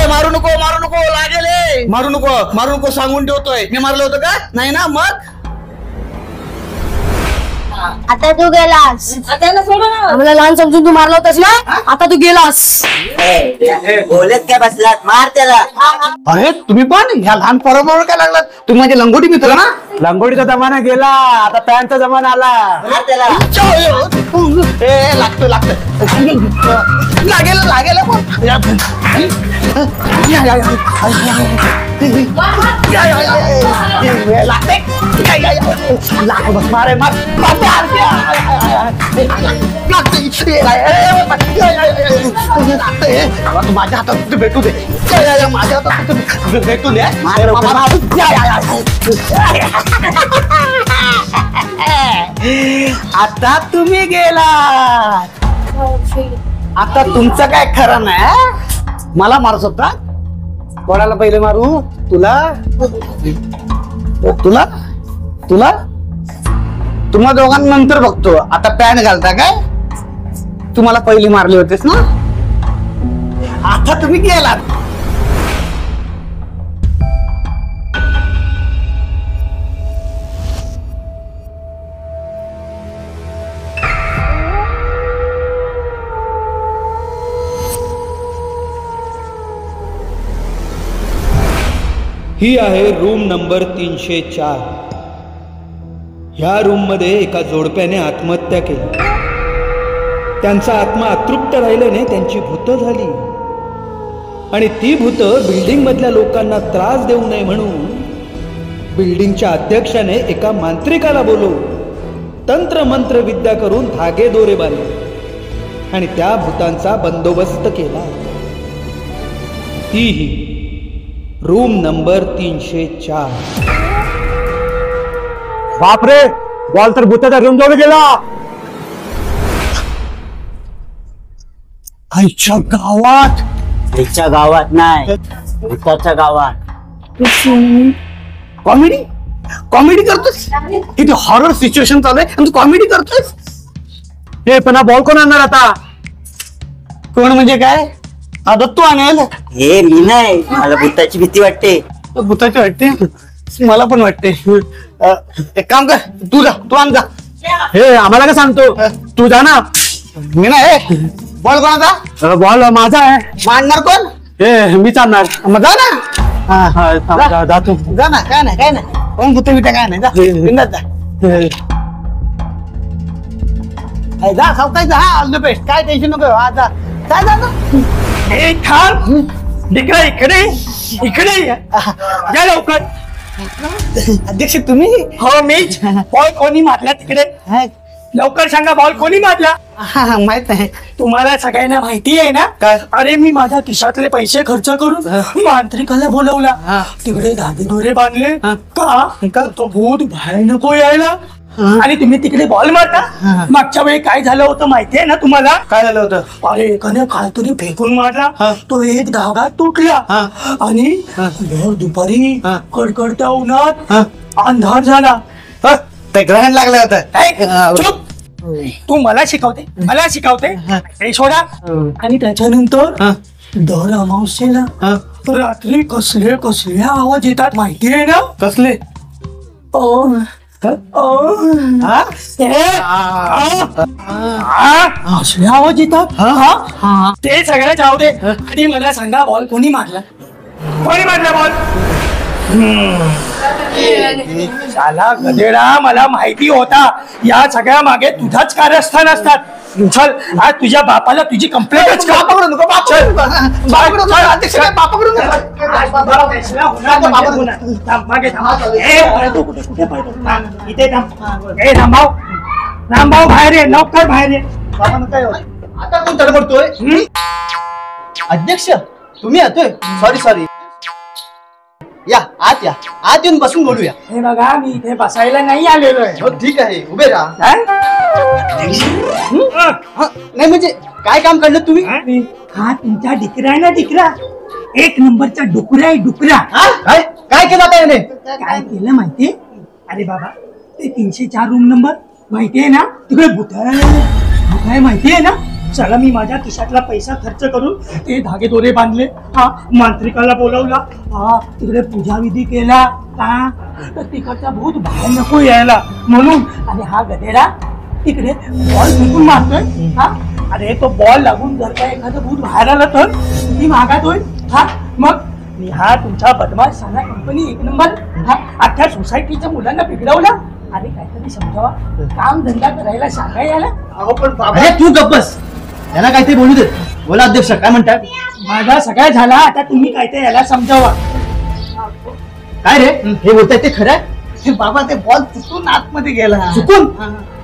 मारू नको मारू नको सांगून ठेवतोय. मी मारलं होतं का? नाही ना. मग आता तू गेलास. आम्हाला लहान समजून तू मारला होतास ना. आता तू गेलास. बोलत काय बसलात? मार त्याला. अरे तुम्ही पण ह्या लहान पोराबरोबर काय लागलात? तुम्ही माझे लंगोटी मित्र ना. लंगोटीचा जमाना गेला, आता पॅनचा जमाना आला. मार त्याला. लागतोय लागेल मारे मार माझ्या हातात भेटू दे. माझ्या हातात भेटू दे. आता तुम्ही गेलात. आता तुमचं काय खरं नाही. मला मारू शकता. कोणाला पहिले मारू? तुला तुला तुला तुम्हा दोघांनंतर बघतो. आता पॅन्ट घालता काय? तुम्हाला पहिली मारली होतेस ना. आता तुम्ही गेलात. ही आहे रूम नंबर 304. ह्या रूम मध्ये एका जोडप्याने आत्महत्या केली. त्यांचा आत्मा अतृप्त राहिल्याने त्यांची भूत झाली आणि ती भूत बिल्डिंग मधल्या लोकांना त्रास देऊ नये म्हणून बिल्डिंगच्या अध्यक्षाने एका मांत्रिकाला बोलवून तंत्र मंत्र विद्या करून धागे दोरे बांधले आणि त्या भूतांचा बंदोबस्त केला. तीही रूम नंबर 304. बापरे, बॉल तर भूताच्या रूम जवळ गेला. आईच्या गावात. आईच्या गावात नाही, भूताच्या गावात. कॉमेडी करतोस. इथे हॉरर सिच्युएशन चालू आहे आणि तू कॉमेडी करतोस. हे पण बॉल कोण आणणार आता? कोण म्हणजे काय? आता तू आणेल. हे मी नाही, मला भूताची भीती वाटते. भूताची वाटते? मला पण वाटते. एक काम कर, तू जा, तू आण जा. हे आम्हाला काय सांगतो? तू जा ना. मी नाही. बॉल कोणाचा? बॉल माझा आहे. मांडणार कोण? हे मीच आणणार. मग जा ना. जा तू. जा ना. काय नाही कोण भूत बिट काय नाही. जा बिंदास जा. जा सावकाश जा. All the best. काय टेन्शन नको. हा जा जा जा. इकडे या लवकर. अध्यक्ष तुम्ही? हो मीच. बॉल कोणी मारला तिकडे? लवकर सांगा, बॉल कोणी मारला? माहित नाही. तुम्हाला सगळ्यांना माहिती आहे ना? काय? अरे मी माझ्या खिशातले पैसे खर्च करून मांत्रिकाला बोलवला. तिकडे धागे दोरे बांधले का तो भूत बाहेर नको यायला. आणि तुम्ही तिकडे बॉल मारता. मागच्या वेळी काय झालं होतं माहितीये ना तुम्हाला? काय झालं होतं? अरे एकाने काहीतरी फेकून मारला. तो एक धागा तुटला आणि दुपारी कडकडत्या उन्हात अंधार झाला. ते ग्रहण लागलं होतं. तू मला शिकवते हे सोडा. आणि त्याच्यानंतर दर अमावस्येला रात्री कसले आवाज येतात माहितीये ना? कसले? असले आवाज येतात. ते सगळं जाऊ दे. आणि मला सांगा, बॉल कोणी मारला? बॉल? साला गधेडा, मला माहिती होता या सगळ्या मागे तुझाच कारस्थान असतात. चल आज तुझ्या बापाला तुझी कंप्लेंटच कर. रामभाऊ बाहेर ये, लवकर बाहेर ये. आता कोण तडबडतोय? अध्यक्ष तुम्ही येतोय? सॉरी. या आत येऊन बसून बोलूया. हे बघा, मी इथे बसायला नाही आलेलो आहे. हो ठीक आहे, उभे राहा. नाही म्हणजे काय काम काढलं तुम्ही? हा तुमचा डिकरा आहे ना, डिकरा. एक नंबरचा डुकरा आहे, डुकरा. काय केलं आता याने? काय केलं माहितीये? अरे बाबा, ते 304 रूम नंबर माहितीये ना? तिकडे भूत आहे माहितीये ना? चला मी माझ्या खिशातला पैसा खर्च करून ते धागे दोरे बांधले, हा मांत्रिकाला बोलवला, हा तिकडे पूजाविधी केला, हा तर तिकडचा भूत बाहेर नको यायला म्हणून, आणि हा गधेडा तिकडे बॉल फेकून मारतोय, हा अरे तो बॉल लागून जर का एखादं भूत बाहेर आलं तर ती मागात होईल, हा मग मी हा तुमचा बदमाश साला कंपनी एक नंबर, हा अख्ख्या सोसायटीच्या मुलांना बिघडवला आणि काहीतरी समजावा, काम धंदा करायला सांगा याला. अहो पण बाबा, अरे तू गप्पस, याला काहीतरी बोलू दे. बोला अध्यक्ष, काय म्हणतात? माझा सगळा झाला, आता तुम्ही काय ते याला समजावा. काय रे हे बोलताय ते खरं आहे? हे बाबा ते बॉल चुकून आतमध्ये गेला.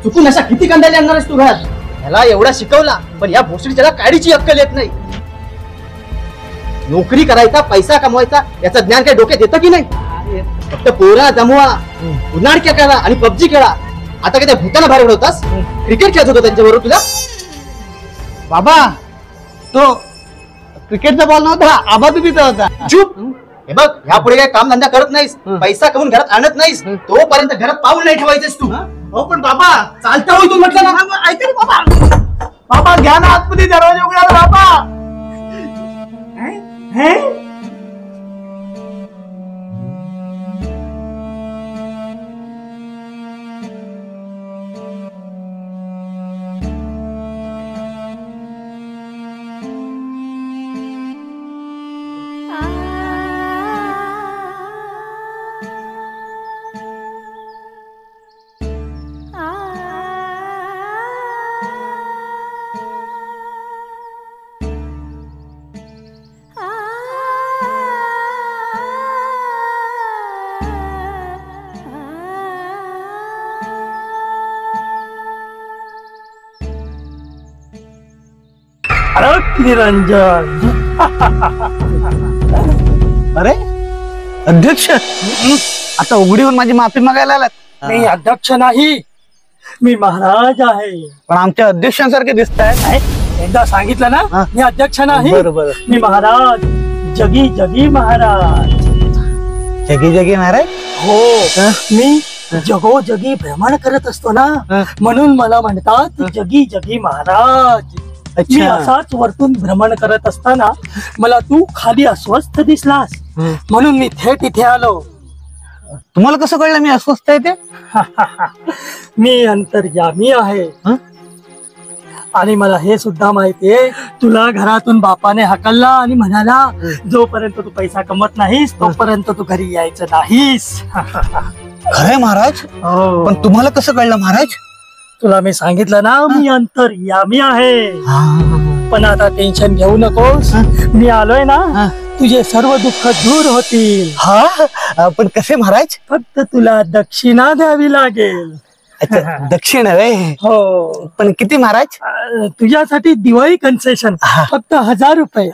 चुकून अशा किती कांद्याला आणणार आहेस तू घरात? याला एवढा शिकवला पण या भोसडीच्याला काडीची अक्कल येत नाही. नोकरी करायचा, पैसा कमवायचा याचं ज्ञान काय डोक्यात येतं की नाही? फक्त पोरा जमवा, उन्हाळक्या खेळा आणि पबजी खेळा. आता काय त्या भूताना बाहेर उडवतास? क्रिकेट खेळत होता त्यांच्याबरोबर तुला? बाबा तो क्रिकेटचा बॉल नव्हता, आबादुबीचा होता. चूप. हे बघ, यापुढे काय काम धंदा करत नाहीस, पैसा कमवून घरात आणत नाहीस, तोपर्यंत घरात पाऊल नाही ठेवायचेस तू. हो पण बाबा चालता होईल तू म्हटलं ना. ऐका ना बाबा, बाबा घ्या ना आतमध्ये दरवाजा उघडा ना बाबा. निरंजन. अरे अध्यक्ष, आता उघडीवर माझी माफी मागायला आलात? मी अध्यक्ष नाही, मी महाराज आहे. पण आमच्या अध्यक्षांसारखे दिसत आहेत. एकदा सांगितलं ना, मी अध्यक्ष नाही, बरोबर. मी महाराज, जगी जगी महाराज. जगी जगी महाराज. हो, मी जगोजगी भ्रमण करत असतो ना, म्हणून मला म्हणतात जगी जगी महाराज. मी असाच वरतून भ्रमण करत असताना मला तू खाली अस्वस्थ दिसलास, म्हणून मी थेट इथे आलो. तुम्हाला कसं कळलं मी अस्वस्थ आहे ते? मी अंतर्यामी आहे आणि मला हे सुद्धा माहितीये, तुला घरातून बापाने हाकलला आणि म्हणाला जोपर्यंत तू पैसा कमवत नाहीस तोपर्यंत तू घरी यायचं नाहीस. खरंय महाराज? हो. पण तुम्हाला कसं कळलं महाराज? तुला मी सांगितलं ना, मी अंतर्यामी आहे. पण आता टेन्शन घेऊ नकोस, मी आलोय ना, तुझे सर्व दुःख दूर होतील. हा, पण कसे महाराज? फक्त तुला दक्षिणा द्यावी लागेल. अच्छा, दक्षिण रे. हो, पण किती महाराज? तुझ्यासाठी दिवाळी कन्सेशन फक्त 1000 रुपये.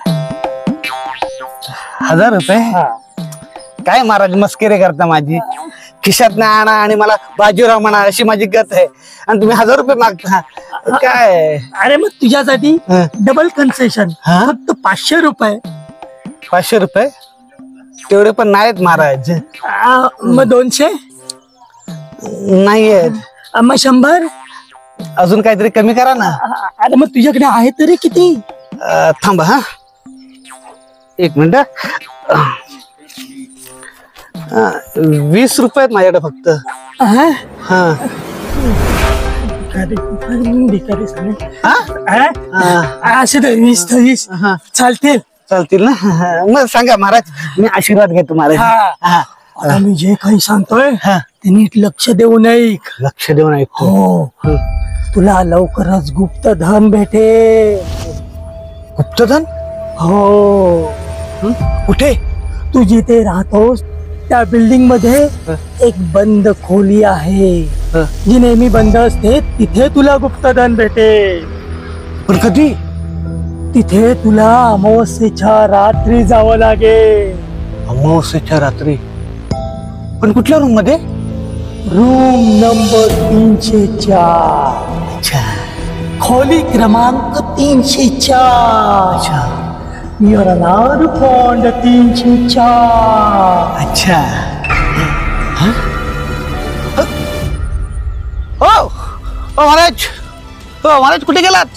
1000 रुपये? काय महाराज मस्करी करता माझी? खिशात नाही आणा आणि मला बाजीराव म्हणा अशी माझी गत आहे, आणि तुम्ही 1000 रुपये मागता काय? अरे मग तुझ्यासाठी डबल कन्सेशन फक्त 500 रुपये. 500 रुपये? तेवढे पण नाहीत महाराज. मग 200? नाहीयेत. मग 100? अजून काहीतरी कमी करा ना. अरे मग तुझ्याकडे आहे तरी किती? थांबा हा, एक मिनिट. 20 रुपये आहेत माझ्याकडे फक्त. हा, असे 20 चालतील? चालतील ना. मग सांगा महाराज, मी आशीर्वाद घेतो महाराज. मी जे काही सांगतोय ते नीट लक्ष देऊ नये. लक्ष देऊन ऐकतो. हो, तुला लवकरच गुप्तधन भेटेल. गुप्तधन? हो. कुठे? तू जिथे राहतोस त्या बिल्डिंग मध्ये एक बंद खोली आहे, जी नेहमी बंद असते. तिथे तुला गुप्तधन भेटेल. पण कधी? तिथे तुला अमावस्येच्या रात्री जावं लागेल. अमावस्येच्या रात्री? पण कुठल्या रूम मध्ये? Room number 304. अच्छा. खोली क्रमांक 304. You're allowed pond 304. अच्छा. हो महाराज, हो महाराज, कुठे गेलात?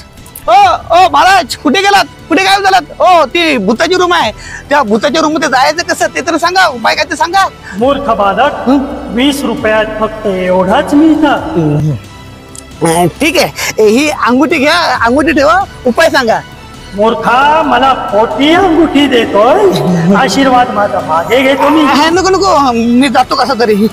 ओ महाराज कुठे गेलात? कुठे गायब झालात? ओ ती भूताची रूम आहे, त्या भूताच्या रूम मध्ये जायचं कसं ते तर सांगा, उपाय काय ते सांगा. मूर्ख बालक, 20 रुपयात फक्त एवढाच मिळतं. ठीक आहे, ही अंगुठी घ्या, अंगुठी ठेवा, उपाय सांगा. मूर्खा, मला पोटी अंगुठी देतोय, आशीर्वाद माझा मागे घेतो मी. नको नको, मी जातो कसा तरी.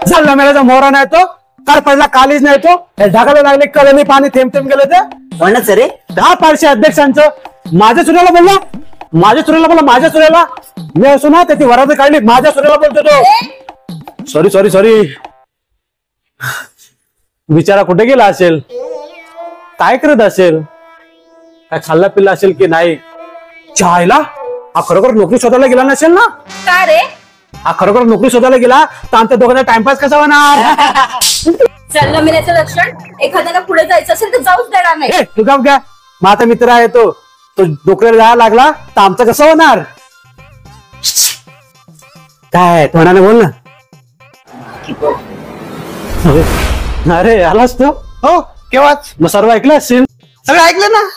झाला मेळाचा मोहरा नाही तो, काल पडला कालीच नाही तो, ढगाला लागले कळणी पाणी थेंब थेंब गेलं ते. कोणाच रे? 10 पारशी अध्यक्षांचं. माझ्या सुनेला बोलला, माझ्या सुनेला बोला, माझ्या सुनेला मी असो ना त्याची वरात काढली, माझ्या सुनेला बोलतो तो. Sorry sorry sorry. बिचारा कुठे गेला असेल, काय करत असेल, काय खाल्ला पिल्ला असेल की नाही. चायला हा खरोखर नोकरी शोधायला गेला नसेल ना? का रे? हा खरोखर नोकरी शोधायला गेला तर आमच्या दोघांना टाइमपास कसा होणार? चाललं मिळायचं लक्षण, एखाद्याला पुढे जायचं असेल तर जाऊच देणार नाही. ए, तू काम काय, माझा मित्र आहे तो नोकरीला जायला लागला तर आमचं कसं होणार? काय तोंडाने बोल ना. अरे आलास तो? हो केव्हाच. मग सर्व ऐकलं असेल? सगळं ऐकलं ना,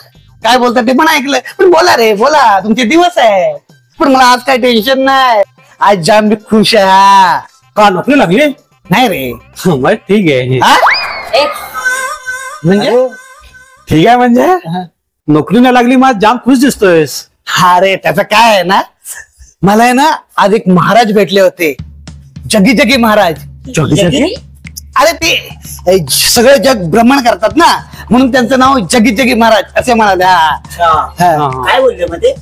काय बोलतात ते पण ऐकलं. पण बोला रे बोला, तुमचे दिवस आहे. पण मला आज काय टेन्शन नाही, आज जाम मी खुश आहे. का नोकरी लागली? नाही रे. मग ठीक आहे. हा? ए, म्हणजे ठीक आहे म्हणजे नोकरी नाही लागली, मग जाम खुश दिसतोयस. हा रे, त्याचं काय आहे ना, मला आहे ना आज एक महाराज भेटले होते, जगी जगी महाराज. जगी? अरे ते सगळे जग भ्रमण करतात ना, म्हणून त्यांचं नाव जगी जगी महाराज असे म्हणाले. हा. काय बोलले मग ते?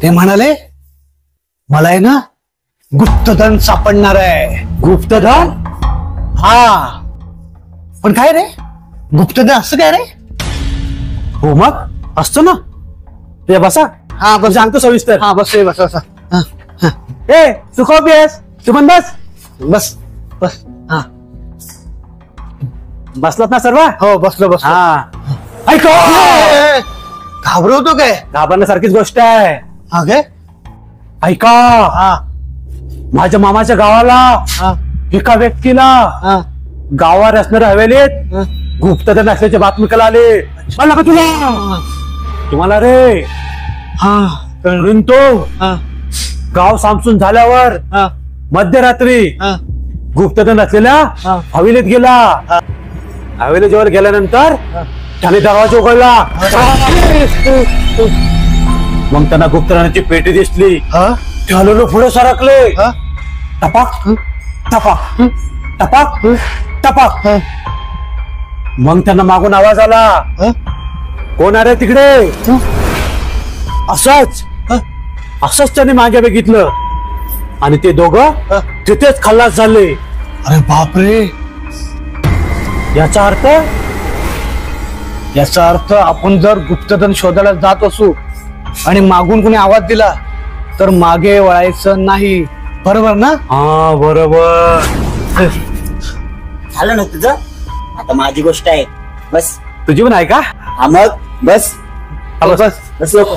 ते म्हणाले मला आहे ना गुप्तधन सापडणार आहे. गुप्तधन? हा. पण काय रे गुप्तधन असं काय रे? हो मग असतो ना. ते बसा, हा बस. सांगतो सविस्तर. हा बस बस बस. हा, हा. ए तू कॉपी आहेस, तू पण बस. बस बस. हा बसलात ना सर्व? हो बसलो बस. हा ऐको, घाबरवतो काय? घाबरण्यासारखीच गोष्ट आहे. हा काय? ऐका, हा माझ्या मामाच्या गावाला हा एका व्यक्तीला हा गावावर असणाऱ्या हवेलीत हा. गुप्तधन असल्याची बातमी कळाली. कळलं का तुला? तुम्हाला रे हा कळून तो हा गाव सामसून झाल्यावर हा मध्यरात्री हा गुप्तधन असलेल्या हा. हवेलीत गेला. हवेली जवळ गेल्यानंतर त्याने दरवाजा उघडला. मग त्यांना गुप्तधनाची पेटी दिसली. हा ते हलवलं पुढे सरकले. हा टपाक टपाक टपाक टपाक. मग त्यांना मागून आवाज आला, हा? कोण आहे तिकडे? असंच असंच त्याने मागे बघितलं आणि ते दोघं तिथेच खल्लास झाले. अरे बापरे, याचा अर्थ आपण जर गुप्तधन शोधायला जात असू आणि मागून कोणी आवाज दिला तर मागे वळायचं नाही, बरोबर ना? हा बरोबर. झालं ना तुझं? आता माझी गोष्ट आहे, बस. तुझी पण आहे का? हा मग बस. हा, बस बस. बस लोक.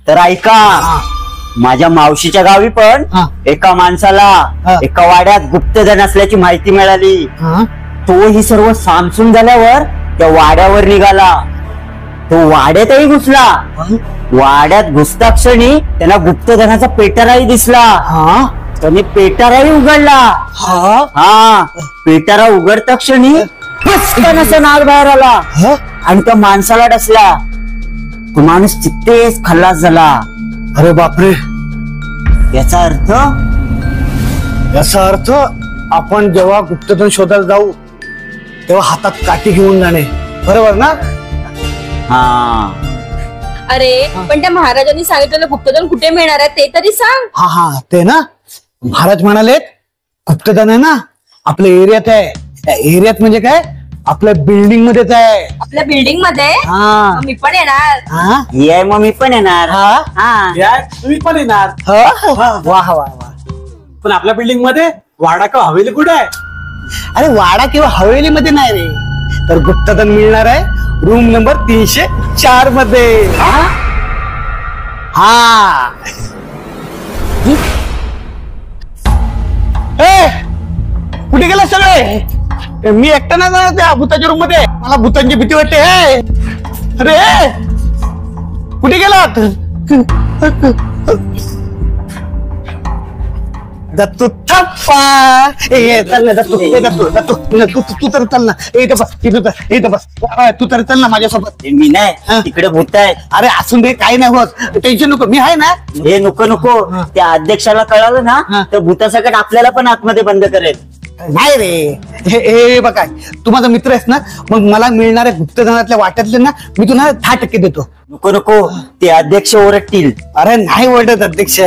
तर ऐका, माझ्या मावशीच्या गावी पण हा. एका माणसाला हा. एका वाड्यात गुप्तधन असल्याची माहिती मिळाली. हा तो ही सर्व सामसून झाल्यावर त्या वाड्यावर निघाला. तो वाड्यातही घुसला. वाड्यात घुसता क्षणी त्याला गुप्तधनाचा पेटाराही दिसला. हा त्याने पेटाराही उघडला. हा हा, पेटारा उघडता क्षणी पटकन असा नाग बाहेर आला हा? आणि त्या माणसाला डसला. तो माणूस तिथेच खल्लास झाला. अरे बापरे, याचा अर्थ याचा अर्थ आपण जेव्हा गुप्तधन शोधायला जाऊ तेव्हा हातात काठी घेऊन जाणे, बरोबर ना? हा, अरे पण त्या महाराजांनी सांगितलेलं गुप्तधन कुठे मिळणार आहे ते तरी सांग. हा हा ते ना, महाराज म्हणाले गुप्तधन आहे ना आपल्या एरियात आहे. त्या एरियात म्हणजे काय, आपल्या बिल्डिंग मध्येच आहे. आपल्या बिल्डिंग मध्ये हा मी पण येणार. हा ये मग मी पण येणार. हा हा या, तुम्ही पण येणार. वा वा वा. पण आपल्या बिल्डिंग मध्ये वाडा का हवेली कुठे आहे? अरे वाडा किंवा हवेली मध्ये नाही रे, तर गुप्तधन मिळणार आहे रूम नंबर 304 मध्ये. हा कुठे गेला सगळे? मी एकटा नाही जाणार त्या भूताच्या रूम मध्ये, मला भूतांची भीती वाटते. अरे कुठे गेलात? दत्तू थप्पा. चल ना दत्तू, तू तर चल ना. इथं बस तू तर चल ना माझ्यासोबत. मी नाही, तिकडे भूत आहेत. अरे असून दे, काही नाही होत, टेन्शन नको, मी आहे ना. हे नको त्या अध्यक्षाला कळालं ना तर भूतासकट आपल्याला पण आतमध्ये बंद करेल. नाही रे, हे बघा, तू माझा मित्र आहेस ना, मग मला मिळणाऱ्या गुप्तधनातल्या वाट्यातले ना मी तुला 10% देतो. नको ते अध्यक्ष ओरडतील. अरे नाही ओरडत अध्यक्ष.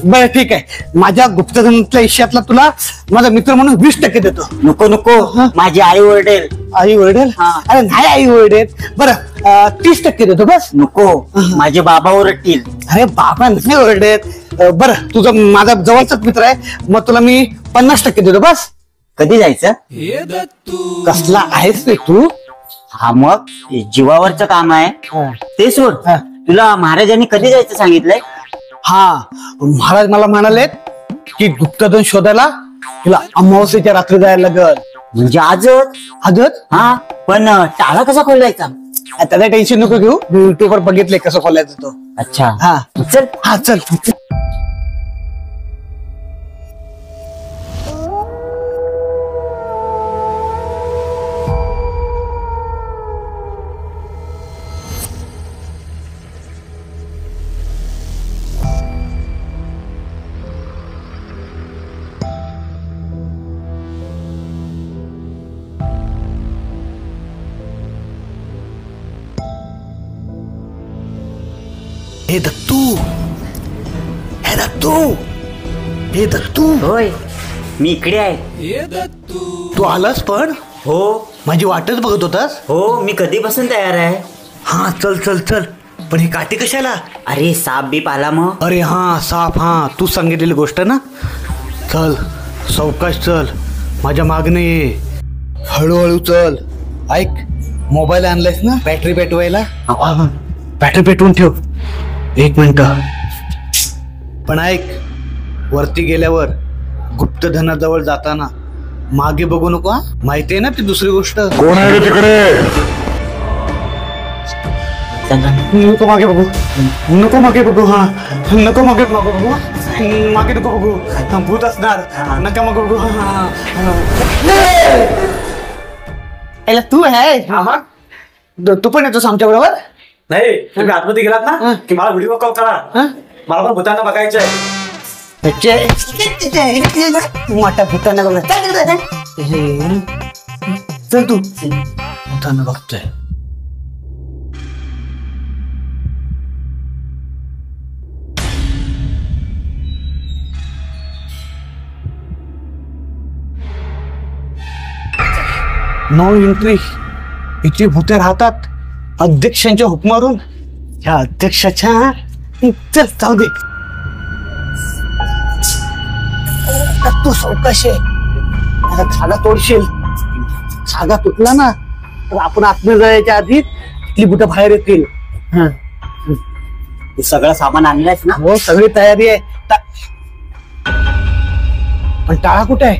बरं ठीक आहे, माझ्या गुप्तधनातल्या हिश्श्यातला तुला माझा मित्र म्हणून 20% देतो. नको माझी आई ओरडेल. आई ओरडेल? अरे नाही आई ओरडेल. बरं 30% देतो बस. नको माझे बाबा ओरडतील. अरे बाबा नाही ओरडेत. बरं तुझा माझा जवळचाच मित्र आहे, मग तुला मी 50% देतो बस. कधी जायचं? कसला आहेस रे तू? हा मग जीवावरचं काम आहे ते सोड. तुला महाराजांनी कधी जायचं सांगितलंय? हा महाराज मला म्हणाले की गुप्तधन शोधायला तुला अमावस्येच्या रात्री जायला लागल. म्हणजे आजच? हा पण टाळा कसा खोलायचा? त्याला टेन्शन नको घेऊ, मी युट्यूबवर बघितले कसं खोलायचं तो. अच्छा हा चल. हा चल. हे दत्तू, हे दत्तू, हे दत्तू. होय मी इकडे आहे. तू आलास पण? हो माझी वाटच बघत होतास? हो मी कधीपासून तयार आहे. हा चल चल चल. पण ही काठी कशाला? अरे साप बीप आला मग. अरे हा साप, हा तू सांगितलेली गोष्ट ना. चल सावकाश चल, माझ्या मागणे ये, हळूहळू चल. ऐक, मोबाईल आणलायस ना बॅटरी पेटवायला? बॅटरी पेटवून ठेव. 1 मिनिट. पण ऐक, वरती गेल्यावर गुप्तधनाजवळ जाताना मागे बघू नको. माहितीये ना ती दुसरी गोष्ट. कोण आहे रे तिकडे? नको मागे बघू, नको मागे बघू. हा नको मागे बघू, मागे नको बघू, भूत असणार. नका मागे बघू. याला तू आहे? तू पण येतोस आमच्या बरोबर? नाही, तुम्ही आतमध्ये गेलात ना की मला व्हिडिओ कॉल करा. मला पण भूतांना बघायचंय. मोठ्या भूतांना बघ. चल तू, भूतांना बघतोय. No entry. इथे भूते राहतात अध्यक्षांच्या हुकमावरून. ह्या अध्यक्षाच्या चल जाऊ दे. तू सावकाश आहे, धागा तोडशील. धागा तुटला ना तर आपण आत्मे जायच्या आधी इथली बुटं बाहेर येतील. तू सगळं सामान आणलंयस ना? हो सगळी तयारी आहे. पण टाळा कुठे आहे?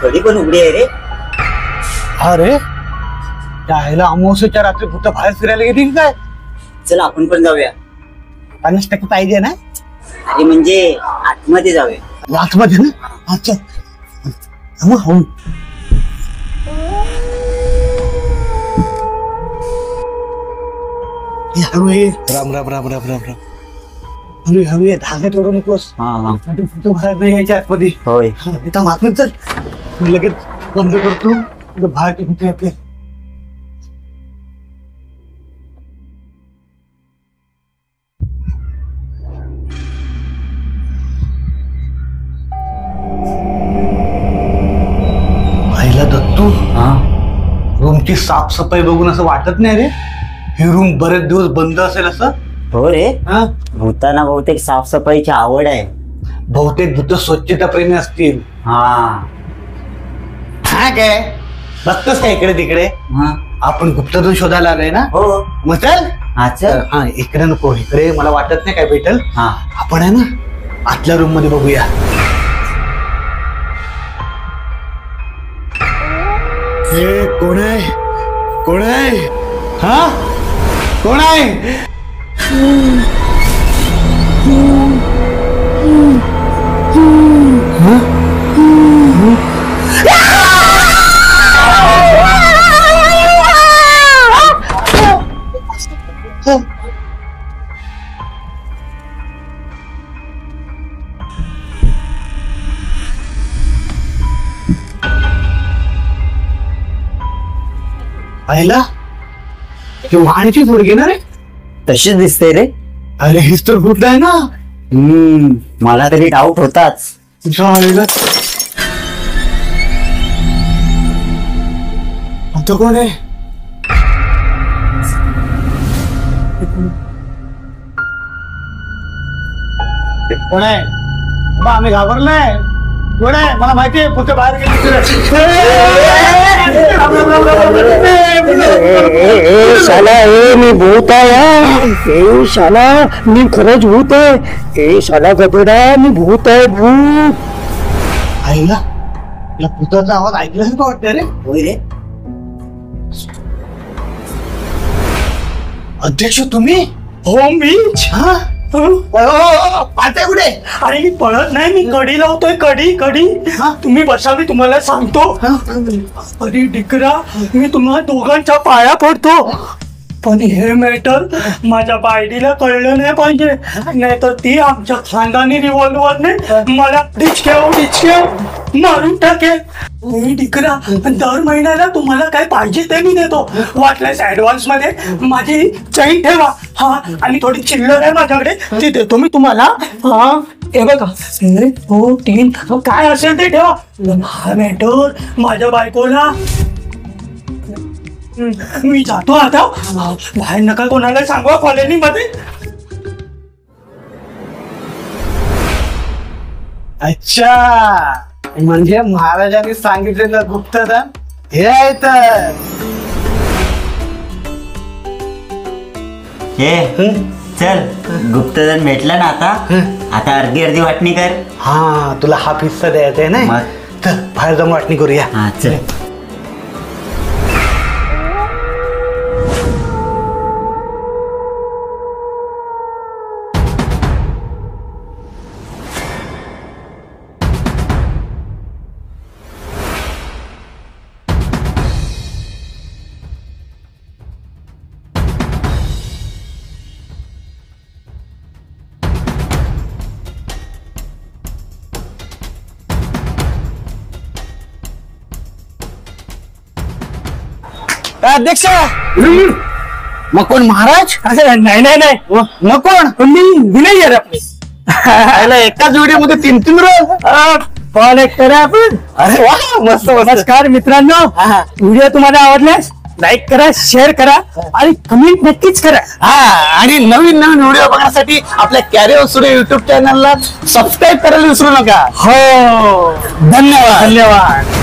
कधी पण उघडी आहे रे. अरे त्याला अमावस्येच्या रात्री भूत बाहेर फिरायला गेली काय? चल आपण पण जाऊया. 50% पाहिजे ना? अरे म्हणजे आतमध्ये जाऊया. आतमध्ये ना? अच्छा हो. हळू ये. राम राम राम राम राम राम. हळू हळू ये, धागे तोडू नकोस. भूत बाहेर नाही यायच्या आतमध्ये. होय इथं आतमध्ये चल, मी लगेच बंद करतो. बाहेर भूत येते. दत्तू रूमची साफसफाई बघून असं वाटत नाही रे ही रूम बरेच दिवस बंद असेल असं. हो रे, हा भूताना बहुतेक साफसफाईची आवड आहे. बहुतेक भूत स्वच्छता प्रेमी असतील. हा काय बघतोस का इकडे तिकडे? हा. आपण गुप्तधन शोधायला आलोय ना. हो. मग चल. हा चल. हा इकडे नको, इकडे मला वाटत नाही काय भेटल. हा. आपण आहे ना आतल्या रूम मध्ये बघूया. कोण आहे? कोण आहे? हा कोण आहे? आईला ते वाहनाची जोड घेणार आहे. तशीच दिसते रे. अरे हेच तर भूत आहे ना. मला तरी डाऊट होताच. आता कोण आहे? कोण आहे? आम्ही घाबरलाय. कोण आहे? मला माहिती आहे भूत बाहेर शाला मी भूत आहे. शाला मी खरंच भूत आहे. शाला गबडा मी भूत आहे. भूत. आईला या भूताचा आवाज ऐकल्यास का वाटतं रे? होय रे. अध्यक्ष तुम्ही? हो मी. पाहताय कुठे? अरे मी पळत नाही, मी कडी लावतोय. कडी. तुम्ही बसा, मी तुम्हाला सांगतो. अरे डिकरा, मी तुम्हाला दोघांच्या पाया पडतो. पण हे मॅटर माझ्या बायडीला कळलं नाही पाहिजे, नाहीतर ती आमच्या खानदानी रिव्हॉल्वरने मला डिचक्याव मारून टाकेल. मी डिकरा, दर महिन्याला तुम्हाला काय पाहिजे ते मी देतो. वाटल्यास ऍडव्हान्स मध्ये माझी चैन ठेवा. हा, आणि थोडी चिल्लर आहे माझ्याकडे, ती देतो मी तुम्हाला. हा हे बघा, 1 2 3 काय असेल ते ठेवा. हा मॅटर माझ्या बायकोला. मी जातो आता. बाहेर नका कोणाला सांगवा कॉलनी मध्ये. अच्छा, म्हणजे महाराजांनी सांगितलेलं गुप्तधन हे आहे तर. हे चल, गुप्तधन भेटलं ना आता. आता अर्धी वाटणी कर. हा तुला हा हिस्सा द्यायचा आहे ना. तर बाहेर जाऊन वाटणी करूया. हा चल. अध्यक्ष मग कोण महाराज? नाही. मग कोण? मी विनय आहे आपले. एकाच व्हिडिओ मध्ये 3 रोल कॉल एक करा आपण. अरे वा, मस्त. नमस्कार मित्रांनो, व्हिडिओ तुम्हाला आवडल्यास लाईक करा, शेअर करा आणि कमेंट नक्कीच करा. आणि नवीन व्हिडिओ बघण्यासाठी आपल्या कॅरियर स्टुडिओ युट्यूब चॅनलला सबस्क्राईब करायला विसरू नका. हो, धन्यवाद.